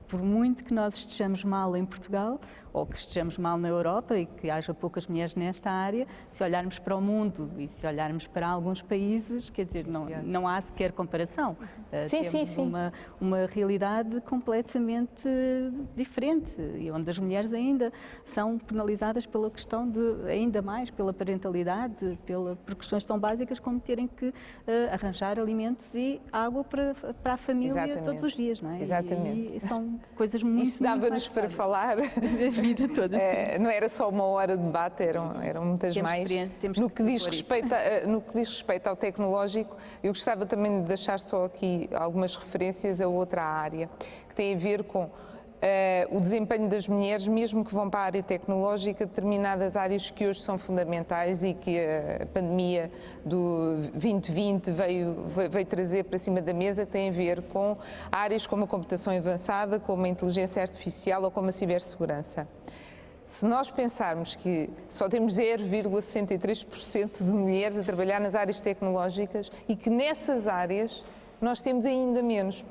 A: por muito que nós estejamos mal em Portugal, ou que estejamos mal na Europa e que haja poucas mulheres nesta área, se olharmos para o mundo e se olharmos para alguns países, quer dizer, não há sequer comparação. Temos uma realidade completamente diferente e onde as mulheres ainda são penalizadas pela questão de, ainda mais, pela parentalidade, por questões tão básicas como terem que arranjar alimentos e água para a família todos os dias, não é?
B: Exatamente.
A: E são coisas muito
B: Isso dava-nos para falar.
A: Vida toda,
B: não era só uma hora de debate, eram muitas mais. No que diz respeito ao tecnológico, eu gostava também de deixar só aqui algumas referências a outra área, que tem a ver com o desempenho das mulheres, mesmo que vão para a área tecnológica, determinadas áreas que hoje são fundamentais e que a pandemia do 2020 veio trazer para cima da mesa, que tem a ver com áreas como a computação avançada, como a inteligência artificial ou como a cibersegurança. Se nós pensarmos que só temos 0,63% de mulheres a trabalhar nas áreas tecnológicas e que nessas áreas nós temos ainda menos.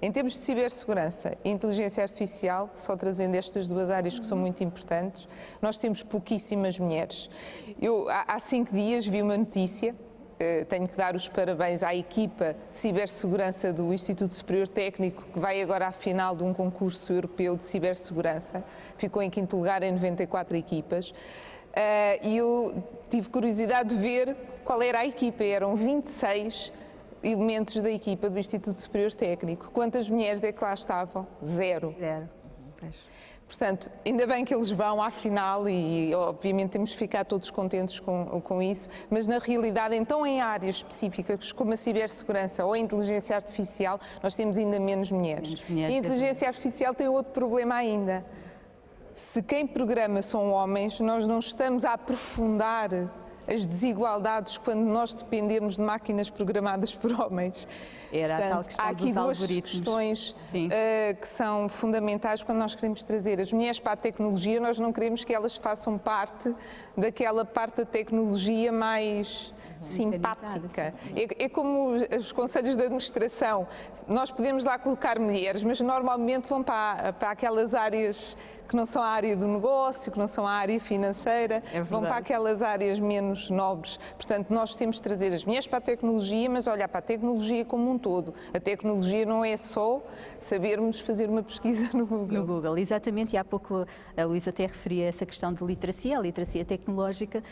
B: Em termos de cibersegurança e inteligência artificial, só trazendo estas duas áreas que são muito importantes, nós temos pouquíssimas mulheres. Eu, há 5 dias, vi uma notícia, tenho que dar os parabéns à equipa de cibersegurança do Instituto Superior Técnico, que vai agora à final de um concurso europeu de cibersegurança. Ficou em 5º lugar em 94 equipas. E eu tive curiosidade de ver qual era a equipa. Eram 26 elementos da equipa do Instituto Superior Técnico. Quantas mulheres é que lá estavam? 0. Portanto, ainda bem que eles vão à final e, obviamente, temos de ficar todos contentes com isso, mas, na realidade, então, em áreas específicas como a cibersegurança ou a inteligência artificial, nós temos ainda menos mulheres. E a inteligência artificial tem outro problema ainda. Se quem programa são homens, nós não estamos a aprofundar as desigualdades quando nós dependemos de máquinas programadas por homens. Portanto, há aqui duas questões que são fundamentais quando nós queremos trazer as mulheres para a tecnologia. Nós não queremos que elas façam parte daquela parte da tecnologia mais simpática. É como os conselhos de administração. Nós podemos lá colocar mulheres, mas normalmente vão para aquelas áreas que não são a área do negócio, que não são a área financeira, vão para aquelas áreas menos nobres. Portanto, nós temos de trazer as mulheres para a tecnologia, mas olhar para a tecnologia como um todo. A tecnologia não é só sabermos fazer uma pesquisa no Google.
A: No Google, exatamente, e há pouco a Luísa até referia essa questão de literacia, a literacia tecnológica.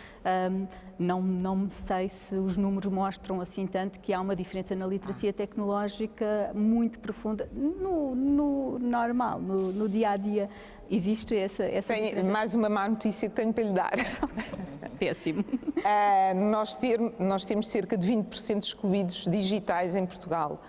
A: Não sei se os números mostram assim tanto que há uma diferença na literacia tecnológica muito profunda no normal, no dia-a-dia. Existe essa diferença?
B: Mais uma má notícia que tenho para lhe dar.
A: Péssimo.
B: Nós temos cerca de 20% de excluídos digitais em Portugal.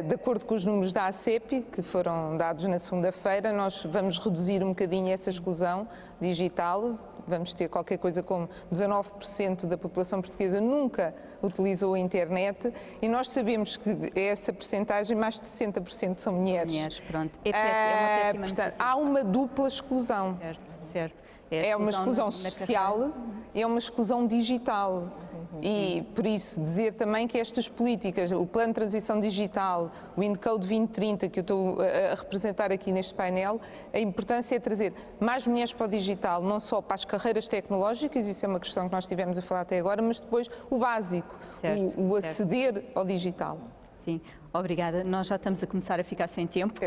B: De acordo com os números da ACEP, que foram dados na segunda-feira, nós vamos reduzir um bocadinho essa exclusão digital. Vamos ter qualquer coisa como 19% da população portuguesa nunca utilizou a internet e nós sabemos que essa percentagem, mais de 60% são mulheres.
A: Pronto. É uma péssima
B: portanto, há uma dupla exclusão.
A: Certo.
B: É uma exclusão social e é uma exclusão digital. E, por isso, dizer também que estas políticas, o Plano de Transição Digital, o Indcode 2030, que eu estou a representar aqui neste painel, a importância é trazer mais mulheres para o digital, não só para as carreiras tecnológicas, isso é uma questão que nós estivemos a falar até agora, mas depois o básico, o aceder ao digital.
A: Sim, obrigada. Nós já estamos a começar a ficar sem tempo.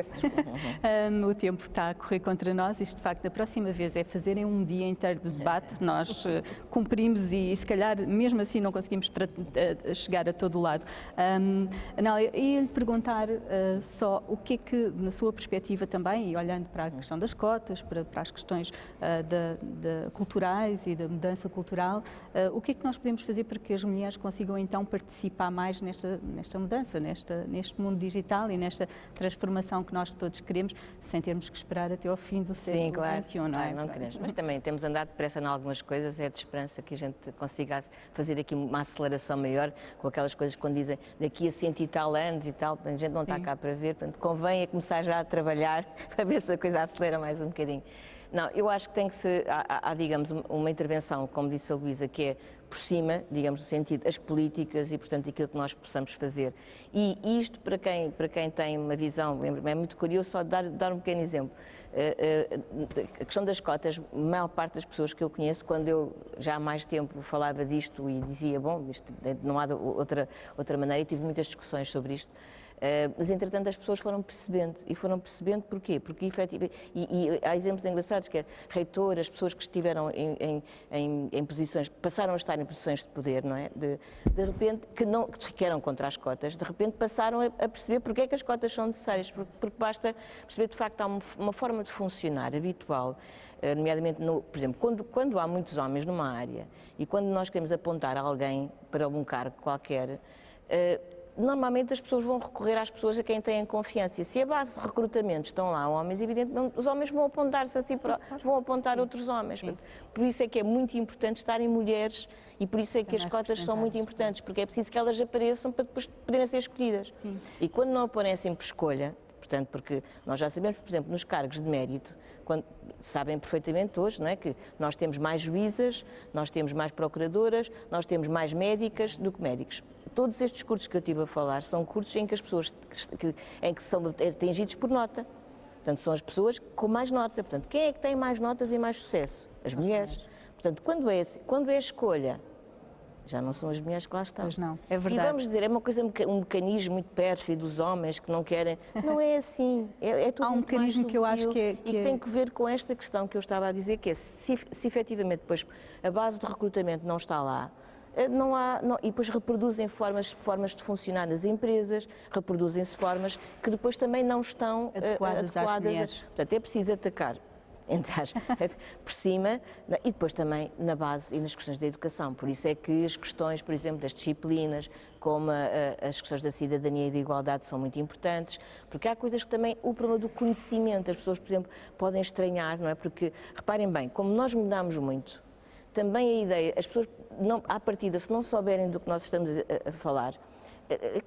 A: O tempo está a correr contra nós. Isto, de facto, da próxima vez é fazerem um dia inteiro de debate. Nós cumprimos e, se calhar, mesmo assim, não conseguimos chegar a todo lado. Anália, ia-lhe perguntar só o que é que, na sua perspectiva também, e olhando para a questão das cotas, para as questões culturais e da mudança cultural, o que é que nós podemos fazer para que as mulheres consigam, então, participar mais nesta mudança, neste mundo digital e nesta transformação que nós todos queremos, sem termos que esperar até ao fim do século XXI, não é?
C: Não queremos, mas também temos andado depressa em algumas coisas, é de esperança que a gente consiga fazer aqui uma aceleração maior com aquelas coisas quando dizem daqui a 100 e tal anos e tal, a gente não está cá para ver, portanto convém começar já a trabalhar para ver se a coisa acelera mais um bocadinho. Não, eu acho que tem que ser, há digamos, uma intervenção, como disse a Luísa, que é por cima, digamos, no sentido das políticas e, portanto, aquilo que nós possamos fazer. E isto, para quem tem uma visão, lembro-me, é muito curioso só dar um pequeno exemplo. A questão das cotas, a maior parte das pessoas que eu conheço, quando eu já há mais tempo falava disto e dizia, bom, isto não há outra maneira, e tive muitas discussões sobre isto, mas entretanto as pessoas foram percebendo porquê? Porque efetivamente, e há exemplos engraçados, que é reitoras, pessoas que estiveram em posições, passaram a estar em posições de poder, não é? De repente, que eram contra as cotas, de repente passaram a perceber porque é que as cotas são necessárias, porque basta perceber de facto há uma forma de funcionar habitual, nomeadamente, por exemplo, quando há muitos homens numa área e quando nós queremos apontar alguém para algum cargo qualquer, normalmente as pessoas vão recorrer às pessoas a quem têm confiança. E se a base de recrutamento estão lá homens, evidentemente os homens vão apontar-se a si, vão apontar outros homens. Sim. Por isso é que é muito importante estarem mulheres e por isso é que as cotas são muito importantes, porque é preciso que elas apareçam para depois poderem ser escolhidas. Sim. E quando não aparecem por escolha, Portanto, porque nós já sabemos, por exemplo, nos cargos de mérito, sabem perfeitamente hoje, não é, que nós temos mais juízas, nós temos mais procuradoras, nós temos mais médicas do que médicos. Todos estes cursos que eu estive a falar são cursos em que as pessoas em que são atingidos por nota. Portanto, são as pessoas com mais nota. Portanto, quem é que tem mais notas e mais sucesso? As mulheres. Portanto, quando é a escolha, já não são as mulheres que lá estão.
A: Pois não, é verdade.
C: E vamos dizer, é uma coisa, um mecanismo muito pérfido dos homens que não querem. Não é assim. É tudo
A: Há um
C: muito mais
A: mecanismo que eu acho
C: subtil
A: que
C: e que tem que ver com esta questão que eu estava a dizer, que é se efetivamente depois a base de recrutamento não está lá, e depois reproduzem formas de funcionar nas empresas, reproduzem-se formas que depois também não estão
A: adequadas às mulheres.
C: Portanto, é preciso atacar por cima e depois também na base e nas questões da educação. Por isso é que as questões, por exemplo, das disciplinas, como as questões da cidadania e da igualdade são muito importantes, porque há coisas que também, o problema do conhecimento, as pessoas, por exemplo, podem estranhar, não é? Porque, reparem bem, como nós mudamos muito, também a ideia, as pessoas, à partida, se não souberem do que nós estamos a falar,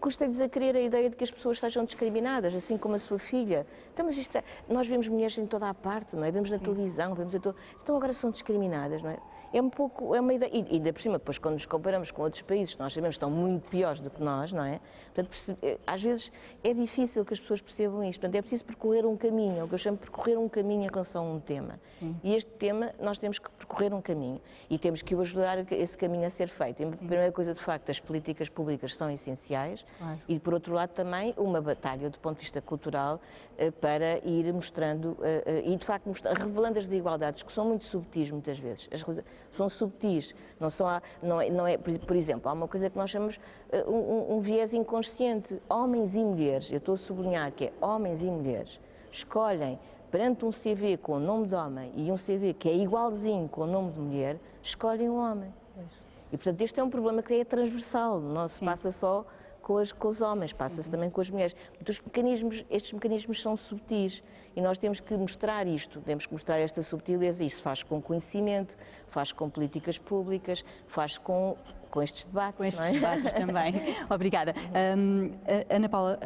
C: custa-lhes a querer a ideia de que as pessoas sejam discriminadas, assim como a sua filha. Então, mas nós vemos mulheres em toda a parte, não é? Vemos na televisão, vemos em todo... Então agora são discriminadas, não é? É uma ideia, e ainda por cima, depois quando nos comparamos com outros países, que nós sabemos que estão muito piores do que nós, não é? Portanto, às vezes é difícil que as pessoas percebam isto, portanto é preciso percorrer um caminho, é o que eu chamo de percorrer um caminho em relação a um tema. Sim. E este tema, nós temos que percorrer um caminho e temos que o ajudar a esse caminho a ser feito. E a primeira coisa, de facto, as políticas públicas são essenciais, claro. E por outro lado também uma batalha do ponto de vista cultural para ir mostrando e de facto revelando as desigualdades que são muito subtis muitas vezes. São subtis, não é, por exemplo, há uma coisa que nós chamamos um viés inconsciente. Homens e mulheres, eu estou a sublinhar que é homens e mulheres, escolhem perante um CV com o nome de homem e um CV que é igualzinho com o nome de mulher, escolhem um homem. E portanto este é um problema que é transversal, não se passa só com os homens, passa-se também com as mulheres. Estes mecanismos são subtis e nós temos que mostrar isto, temos que mostrar esta subtileza. Isso faz com conhecimento, faz com políticas públicas, faz com estes debates.
A: Com estes debates também. Obrigada. Ana Paula,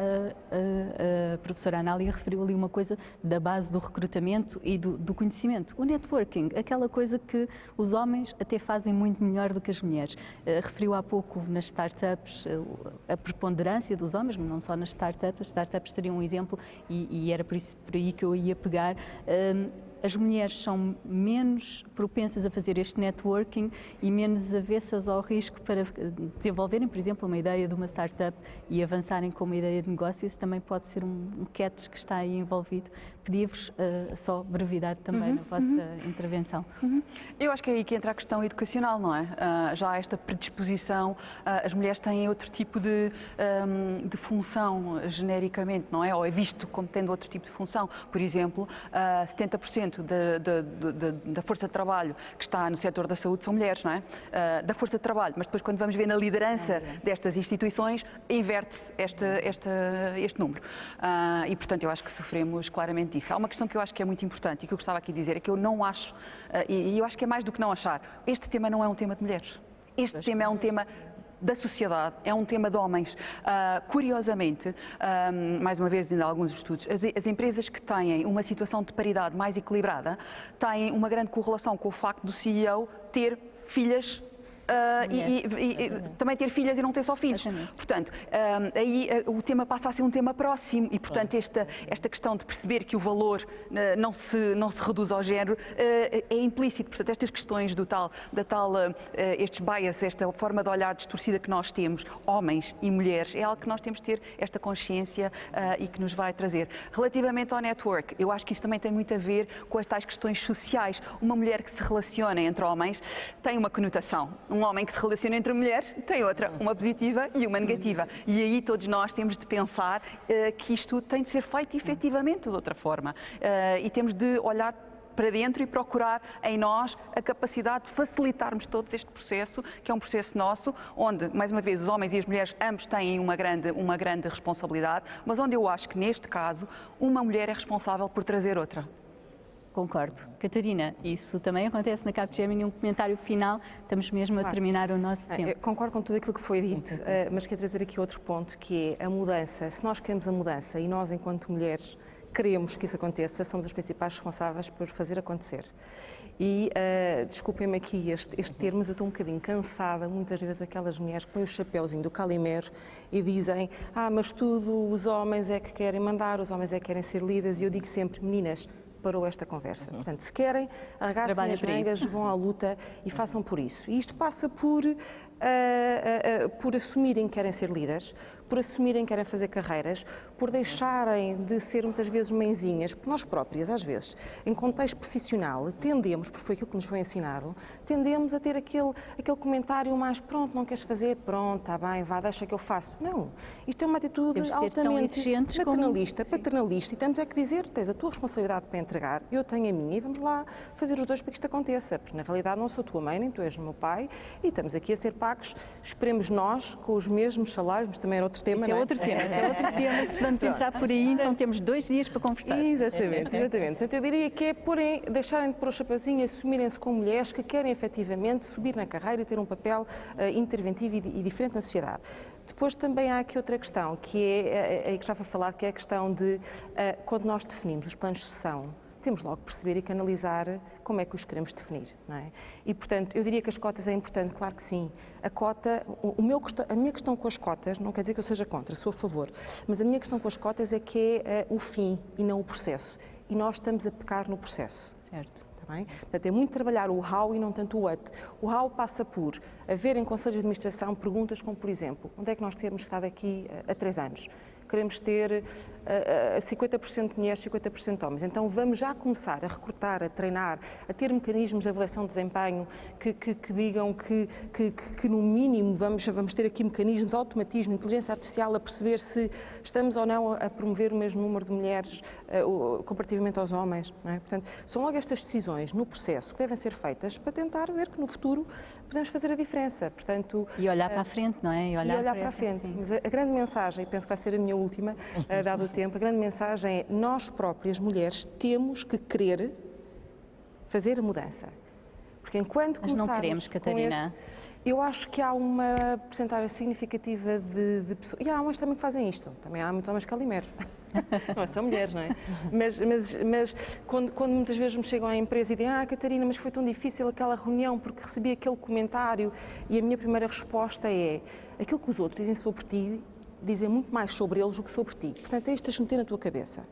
A: a professora Anália referiu ali uma coisa da base do recrutamento e do conhecimento. O networking, aquela coisa que os homens até fazem muito melhor do que as mulheres. Referiu há pouco nas startups a preponderância dos homens, mas não só nas startups. As startups seriam um exemplo e era por aí que eu ia pegar. As mulheres são menos propensas a fazer este networking e menos avessas ao risco para desenvolverem, por exemplo, uma ideia de uma startup e avançarem com uma ideia de negócio. Isso também pode ser um catch que está aí envolvido. Pedia-vos só brevidade também na vossa intervenção.
E: Eu acho que é aí que entra a questão educacional, não é? Já há esta predisposição, as mulheres têm outro tipo de função genericamente, não é? Ou é visto como tendo outro tipo de função. Por exemplo, 70% da força de trabalho que está no setor da saúde são mulheres, não é? Da força de trabalho, mas depois quando vamos ver na liderança destas instituições, inverte-se este número. E portanto eu acho que sofremos claramente disso. Há uma questão que eu acho que é muito importante e que eu gostava aqui de dizer, é que eu não acho, e eu acho que é mais do que não achar, este tema não é um tema de mulheres. Este tema é um tema da sociedade, é um tema de homens. Curiosamente, mais uma vez, ainda há alguns estudos, as empresas que têm uma situação de paridade mais equilibrada têm uma grande correlação com o facto do CEO ter filhas e também ter filhas e não ter só filhos. Portanto, aí o tema passa a ser um tema próximo e, portanto, esta questão de perceber que o valor não se reduz ao género é implícito. Portanto, estas questões estes bias, esta forma de olhar distorcida que nós temos, homens e mulheres, é algo que nós temos de ter esta consciência e que nos vai trazer. Relativamente ao network, eu acho que isso também tem muito a ver com as tais questões sociais. Uma mulher que se relaciona entre homens tem uma conotação. Um homem que se relaciona entre mulheres tem outra, uma positiva e uma negativa. E aí todos nós temos de pensar que isto tem de ser feito efetivamente de outra forma. E temos de olhar para dentro e procurar em nós a capacidade de facilitarmos todo este processo, que é um processo nosso, onde, mais uma vez, os homens e as mulheres ambos têm uma grande responsabilidade, mas onde eu acho que, neste caso, uma mulher é responsável por trazer outra.
A: Concordo. Catarina, isso também acontece na Capgemini. Um comentário final, estamos mesmo a terminar o nosso tempo.
D: Eu concordo com tudo aquilo que foi dito, mas quero trazer aqui outro ponto, que é a mudança. Se nós queremos a mudança e nós, enquanto mulheres, queremos que isso aconteça, somos as principais responsáveis por fazer acontecer. E desculpem-me aqui este termo, mas eu estou um bocadinho cansada, muitas vezes, aquelas mulheres que põem o chapéuzinho do Calimero e dizem: mas tudo, os homens é que querem mandar, os homens é que querem ser líderes. E eu digo sempre: meninas, parou esta conversa. Portanto, se querem, arregaçem as mangas, vão à luta e façam por isso. E isto passa por assumirem que querem ser líderes, por assumirem que querem fazer carreiras, por deixarem de ser muitas vezes mãezinhas, porque nós próprias, às vezes, em contexto profissional, tendemos, porque foi aquilo que nos foi ensinado, tendemos a ter aquele comentário mais: pronto, não queres fazer, pronto, está bem, vá, deixa que eu faço. Não, isto é uma atitude altamente paternalista, e temos é que dizer: tens a tua responsabilidade para entregar, eu tenho a minha, e vamos lá fazer os dois para que isto aconteça, porque na realidade não sou tua mãe, nem tu és o meu pai, e estamos aqui a ser pagos, esperemos nós, com os mesmos salários, mas também era outro tema,
A: não é? Isso é outro tema, se vamos entrar por aí, então temos 2 dias para conversar.
D: Exatamente. Portanto, eu diria que é deixarem de pôr o chapeuzinho, assumirem-se como mulheres que querem efetivamente subir na carreira e ter um papel interventivo e diferente na sociedade. Depois também há aqui outra questão, que é que já foi falado, que é a questão de quando nós definimos os planos de sucessão, temos logo que perceber e canalizar como é que os queremos definir, não é? E, portanto, eu diria que as cotas é importante, claro que sim. A cota, a minha questão com as cotas, não quer dizer que eu seja contra, sou a favor, mas a minha questão com as cotas é que é o fim e não o processo. E nós estamos a pecar no processo.
A: Certo.
D: Está bem? Portanto, é muito trabalhar o how e não tanto o what. O how passa por haver em conselhos de administração perguntas como, por exemplo, onde é que nós temos estado aqui há 3 anos? Queremos ter 50% de mulheres, 50% de homens. Então vamos já começar a recrutar, a treinar, a ter mecanismos de avaliação de desempenho que digam que no mínimo vamos ter aqui mecanismos, automatismo, inteligência artificial a perceber se estamos ou não a promover o mesmo número de mulheres comparativamente aos homens. Não é? Portanto, são logo estas decisões no processo que devem ser feitas para tentar ver que no futuro podemos fazer a diferença. Portanto,
A: e olhar para a frente, não é?
D: E olhar para a frente. Mas a grande mensagem, e penso que vai ser a minha última, dado o tempo, a grande mensagem é: nós próprias, mulheres, temos que querer fazer a mudança. Porque enquanto
A: começarmos... Mas não queremos, Catarina.
D: Eu acho que há uma percentagem significativa de pessoas... E há homens também que fazem isto. Também há muitos homens calimeros. Não são mulheres, não é? Mas quando muitas vezes me chegam à empresa e dizem: Catarina, mas foi tão difícil aquela reunião porque recebi aquele comentário, e a minha primeira resposta é: aquilo que os outros dizem sobre ti dizem muito mais sobre eles do que sobre ti. Portanto, é isto a meter na tua cabeça.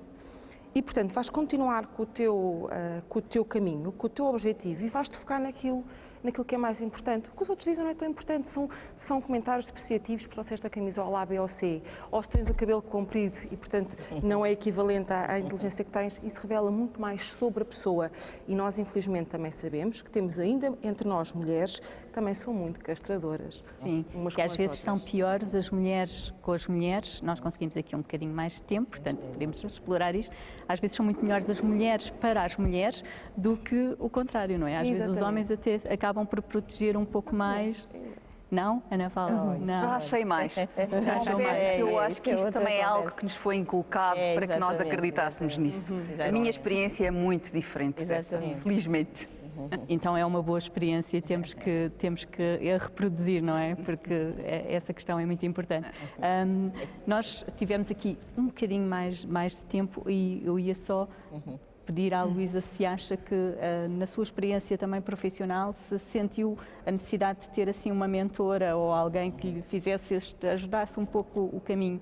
D: E, portanto, vais continuar com o teu caminho, com o teu objetivo, e vais-te focar naquilo que é mais importante. O que os outros dizem não é tão importante, são comentários depreciativos por trouxeste a camisola A, B ou C, ou se tens o cabelo comprido e, portanto, não é equivalente à inteligência que tens. Isso revela muito mais sobre a pessoa. E nós, infelizmente, também sabemos que temos ainda entre nós mulheres que também são muito castradoras.
A: Sim, e às vezes são piores as mulheres com as mulheres. Nós conseguimos aqui um bocadinho mais de tempo, portanto, podemos explorar isto. Às vezes são muito melhores as mulheres para as mulheres do que o contrário, não é? Às vezes os homens até acabam por proteger um pouco mais. Não, Ana Paula? Não.
E: Já achei mais. Eu acho que isto também é algo que nos foi inculcado para que nós acreditássemos nisso. A minha experiência é muito diferente. Felizmente.
A: Então é uma boa experiência e temos que reproduzir, não é? Porque essa questão é muito importante. Nós tivemos aqui um bocadinho mais de tempo e eu ia só pedir à Luísa se acha que, na sua experiência também profissional, se sentiu a necessidade de ter assim uma mentora ou alguém que lhe ajudasse um pouco o caminho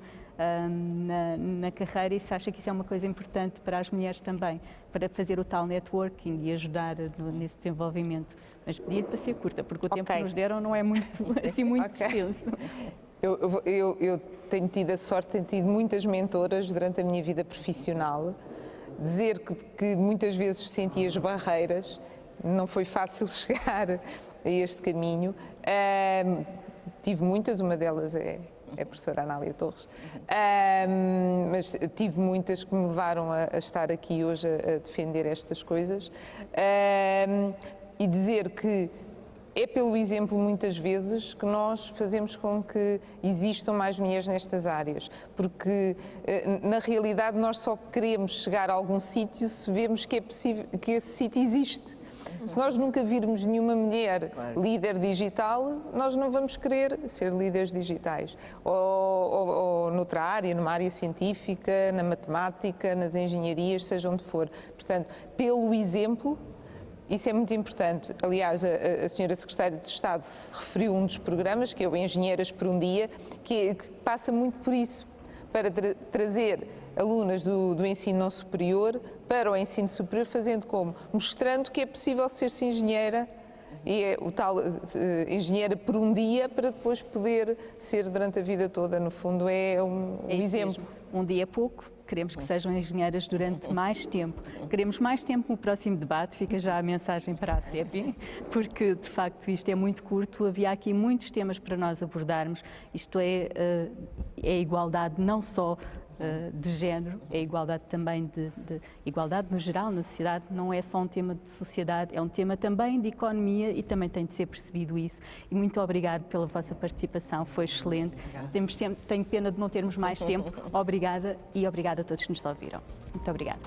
A: na carreira, e se acha que isso é uma coisa importante para as mulheres também, para fazer o tal networking e ajudar nesse desenvolvimento. Mas pedia para ser curta, porque o tempo que nos deram não é muito, assim, muito extenso.
B: Eu tenho tido a sorte, tenho tido muitas mentoras durante a minha vida profissional. Dizer que muitas vezes senti as barreiras, não foi fácil chegar a este caminho. Tive muitas, uma delas é a professora Anália Torres, mas tive muitas que me levaram a estar aqui hoje a defender estas coisas. E dizer que é pelo exemplo, muitas vezes, que nós fazemos com que existam mais mulheres nestas áreas, porque, na realidade, nós só queremos chegar a algum sítio se vemos que é possível, que esse sítio existe. Se nós nunca virmos nenhuma mulher líder digital, nós não vamos querer ser líderes digitais. Ou noutra área, numa área científica, na matemática, nas engenharias, seja onde for. Portanto, pelo exemplo, isso é muito importante. Aliás, a senhora Secretária de Estado referiu um dos programas, que é o Engenheiras por um Dia, que passa muito por isso, para trazer alunas do ensino não superior para o ensino superior, fazendo como? Mostrando que é possível ser-se engenheira, e é o tal engenheira por um dia, para depois poder ser durante a vida toda. No fundo, é um exemplo.
A: Mesmo. Um dia é pouco. Queremos que sejam engenheiras durante mais tempo. Queremos mais tempo no próximo debate, fica já a mensagem para a CEPI, porque de facto isto é muito curto, havia aqui muitos temas para nós abordarmos. Isto é a igualdade não só de género, é a igualdade também de igualdade no geral, na sociedade, não é só um tema de sociedade, é um tema também de economia e também tem de ser percebido isso. E muito obrigado pela vossa participação, foi excelente. Tenho pena de não termos mais tempo. Obrigada e obrigada a todos que nos ouviram. Muito obrigada.